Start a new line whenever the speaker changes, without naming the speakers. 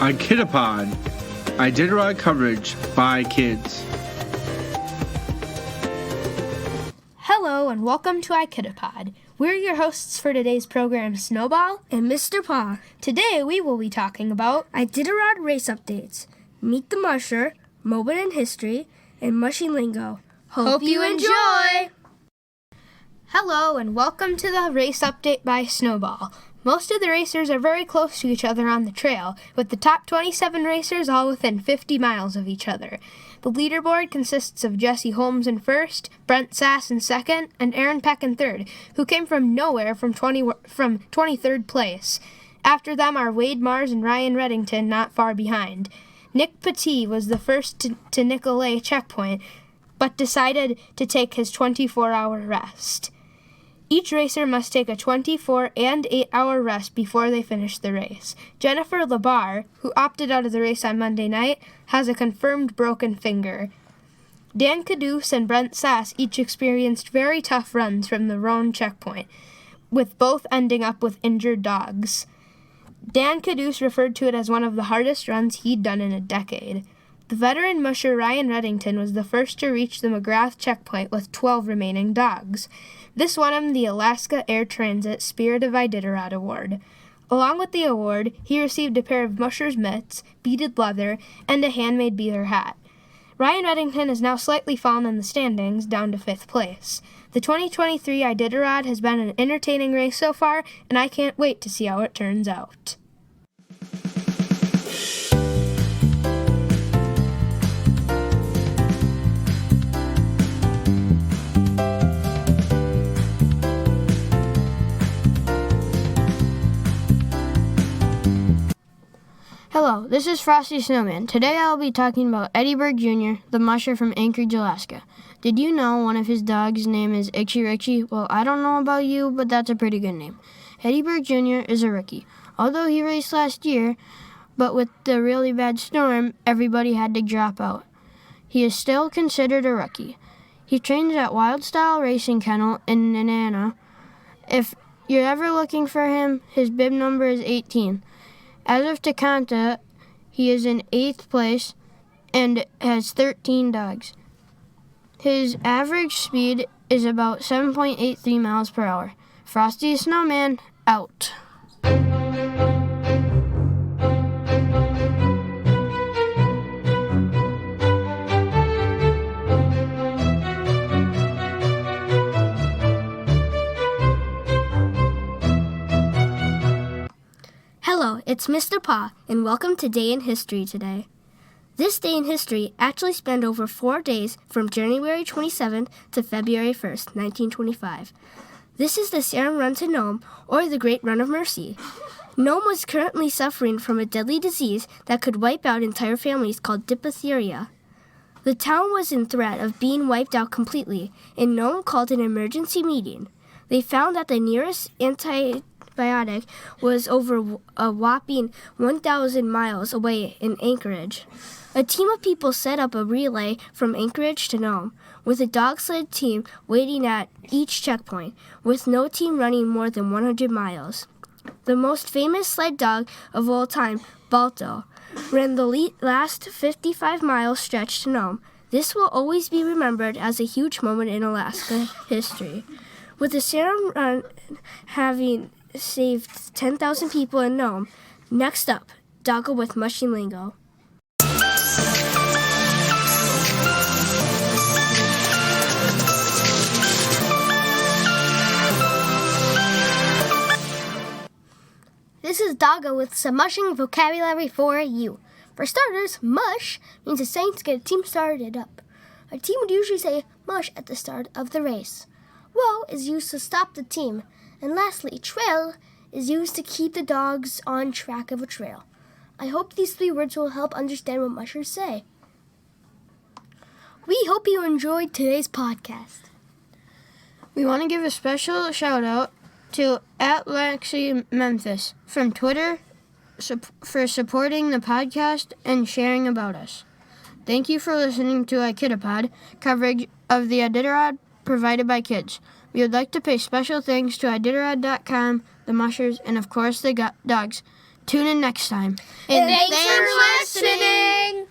Iditarod, Iditarod coverage by kids.
Hello and welcome to Iditarod. We're your hosts for today's program, Snowball
and Mr. Paw.
Today we will be talking about
Iditarod race updates, Meet the Musher, Moment in History, and Mushing Lingo.
Hope you enjoy! Hello and welcome to the race update by Snowball. Most of the racers are very close to each other on the trail, with the top 27 racers all within 50 miles of each other. The leaderboard consists of Jesse Holmes in first, Brent Sass in second, and Aaron Peck in third, who came from nowhere from 23rd place. After them are Wade Mars and Ryan Reddington not far behind. Nick Petit was the first to Nicolay checkpoint, but decided to take his 24-hour rest. Each racer must take a 24 and 8-hour rest before they finish the race. Jennifer Labar, who opted out of the race on Monday night, has a confirmed broken finger. Dan Caduce and Brent Sass each experienced very tough runs from the Roan checkpoint, with both ending up with injured dogs. Dan Caduce referred to it as one of the hardest runs he'd done in a decade. The veteran musher Ryan Reddington was the first to reach the McGrath checkpoint with 12 remaining dogs. This won him the Alaska Air Transit Spirit of Iditarod Award. Along with the award, he received a pair of musher's mitts, beaded leather, and a handmade beaver hat. Ryan Reddington has now slightly fallen in the standings, down to 5th place. The 2023 Iditarod has been an entertaining race so far, and I can't wait to see how it turns out.
Hello, this is Frosty Snowman. Today I will be talking about Eddie Burke Jr., the musher from Anchorage, Alaska. Did you know one of his dogs' name is Itchy Richie? Well, I don't know about you, but that's a pretty good name. Eddie Burke Jr. is a rookie. Although he raced last year, but with the really bad storm, everybody had to drop out. He is still considered a rookie. He trains at Wild Style Racing Kennel in Nenana. If you're ever looking for him, his bib number is 18. As of Takanta, he is in 8th place and has 13 dogs. His average speed is about 7.83 miles per hour. Frosty Snowman, out.
Hello, it's Mr. Paw, and welcome to Day in History today. This day in history actually spanned over 4 days from January 27th to February 1st, 1925. This is the Salem Run to Nome, or the Great Run of Mercy. Nome was currently suffering from a deadly disease that could wipe out entire families called diphtheria. The town was in threat of being wiped out completely, and Nome called an emergency meeting. They found that the nearest antibiotic was over a whopping 1,000 miles away in Anchorage. A team of people set up a relay from Anchorage to Nome, with a dog sled team waiting at each checkpoint, with no team running more than 100 miles. The most famous sled dog of all time, Balto, ran the last 55-mile stretch to Nome. This will always be remembered as a huge moment in Alaska history, with the Salem Run having saved 10,000 people in Nome. Next up, Doggo with Mushing Lingo.
This is Doggo with some mushing vocabulary for you. For starters, mush means a saying to get a team started up. A team would usually say mush at the start of the race. Whoa is used to stop the team. And lastly, trail is used to keep the dogs on track of a trail. I hope these 3 words will help understand what mushers say. We hope you enjoyed today's podcast.
We want to give a special shout out to @LexiMemphis from Twitter for supporting the podcast and sharing about us. Thank you for listening to Iditarod, coverage of the Iditarod provided by kids. We would like to pay special thanks to Iditarod.com, the mushers, and of course the dogs. Tune in next time.
And thanks for listening.